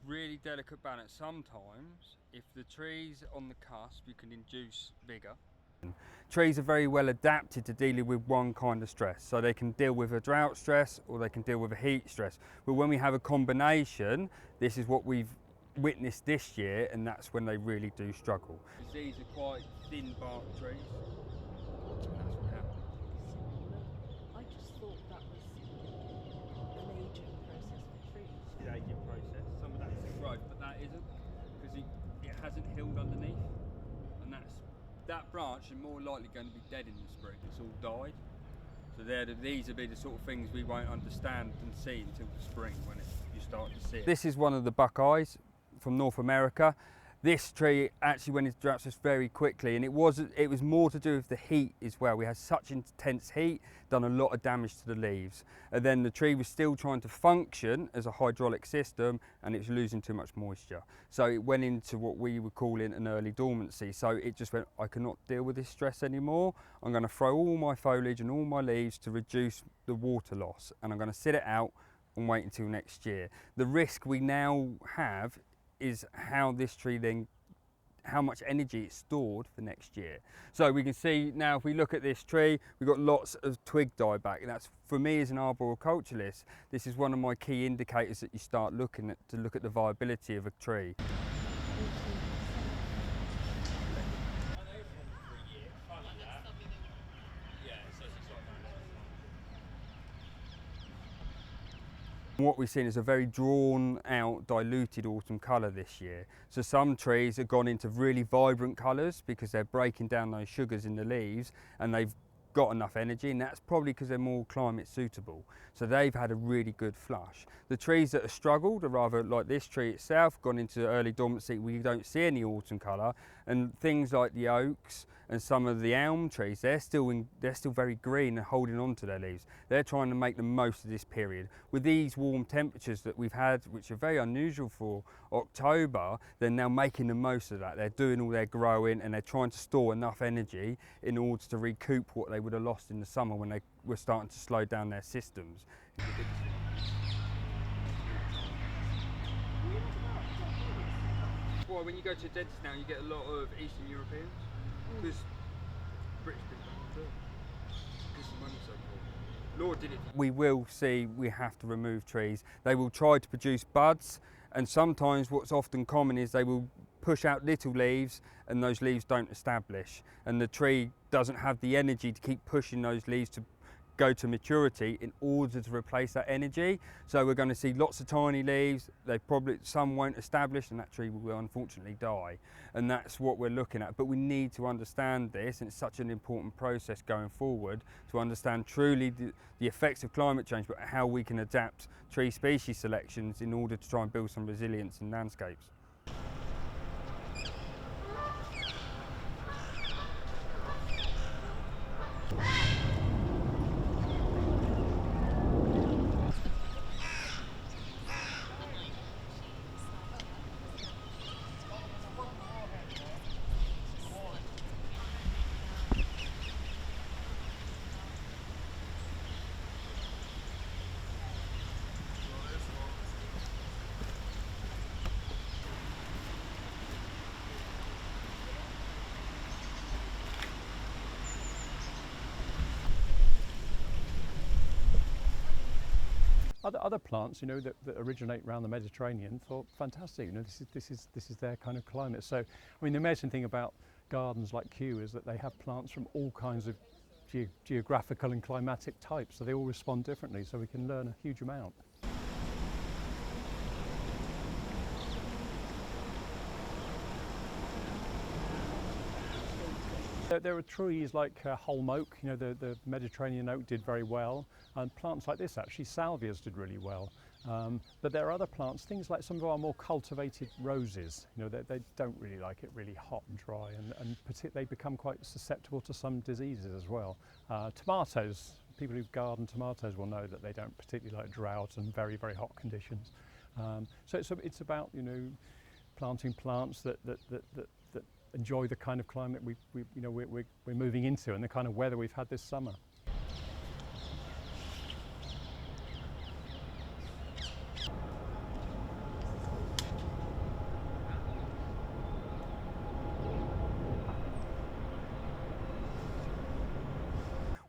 really delicate balance. Sometimes, if the tree's on the cusp, you can induce vigour. Trees are very well adapted to dealing with one kind of stress, so they can deal with a drought stress or they can deal with a heat stress. But when we have a combination, this is what we've witnessed this year, and that's when they really do struggle. These are quite thin bark trees, and that's what happens. I just thought that was an aging process for trees. The aging process, some of that's the growth, but that isn't, because it hasn't healed underneath, and that branch is more likely going to be dead in the spring. It's all died. So these will be the sort of things we won't understand and see until the spring when you start to see it. This is one of the buckeyes from North America. This tree actually went into drought just very quickly, and it was more to do with the heat as well. We had such intense heat, done a lot of damage to the leaves, and then the tree was still trying to function as a hydraulic system, and it was losing too much moisture. So it went into what we would call an early dormancy. So it just went, I cannot deal with this stress anymore. I'm going to throw all my foliage and all my leaves to reduce the water loss, and I'm going to sit it out and wait until next year. The risk we now have is how this tree then, how much energy it's stored for next year. So we can see now, if we look at this tree, we've got lots of twig dieback. And that's, for me as an arboriculturalist, this is one of my key indicators that you start looking at to look at the viability of a tree. What we've seen is a very drawn out, diluted autumn colour this year. So some trees have gone into really vibrant colours because they're breaking down those sugars in the leaves, and they've got enough energy, and that's probably because they're more climate suitable. So they've had a really good flush. The trees that have struggled are rather like this tree itself, gone into early dormancy. We don't see any autumn colour, and things like the oaks and some of the elm trees, they're still very green and holding on to their leaves. They're trying to make the most of this period. With these warm temperatures that we've had, which are very unusual for October, they're now making the most of that. They're doing all their growing, and they're trying to store enough energy in order to recoup what they would have lost in the summer when they were starting to slow down their systems. Well, when you go to a dentist now, you get a lot of Eastern Europeans, because British people don't do it, because the money's so poor. Lord did it. We will see we have to remove trees. They will try to produce buds, and sometimes what's often common is they will push out little leaves, and those leaves don't establish, and the tree doesn't have the energy to keep pushing those leaves to go to maturity in order to replace that energy. So we're going to see lots of tiny leaves. Some won't establish, and that tree will unfortunately die. And that's what we're looking at. But we need to understand this, and it's such an important process going forward to understand truly the effects of climate change, but how we can adapt tree species selections in order to try and build some resilience in landscapes. Other plants, you know, that originate around the Mediterranean, thought fantastic. You know, this is their kind of climate. So, I mean, the amazing thing about gardens like Kew is that they have plants from all kinds of geographical and climatic types. So they all respond differently. So we can learn a huge amount. There are trees like holm oak, you know, the Mediterranean oak did very well, and plants like this, actually, salvias did really well. But there are other plants, things like some of our more cultivated roses, you know, they don't really like it really hot and dry, and they become quite susceptible to some diseases as well. Tomatoes, people who garden tomatoes will know that they don't particularly like drought and very, very hot conditions. So it's about, you know, planting plants that enjoy the kind of climate we're moving into and the kind of weather we've had this summer.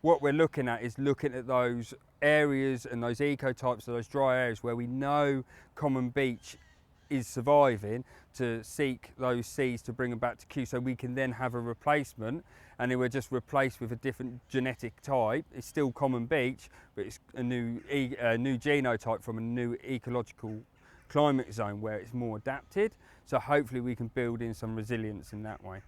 what we're looking at is looking at those areas and those ecotypes, those dry areas where we know common beech is surviving, to seek those seeds to bring them back to Kew, so we can then have a replacement, and they were just replaced with a different genetic type. It's still common beech, but it's a new genotype from a new ecological climate zone where it's more adapted. So hopefully we can build in some resilience in that way.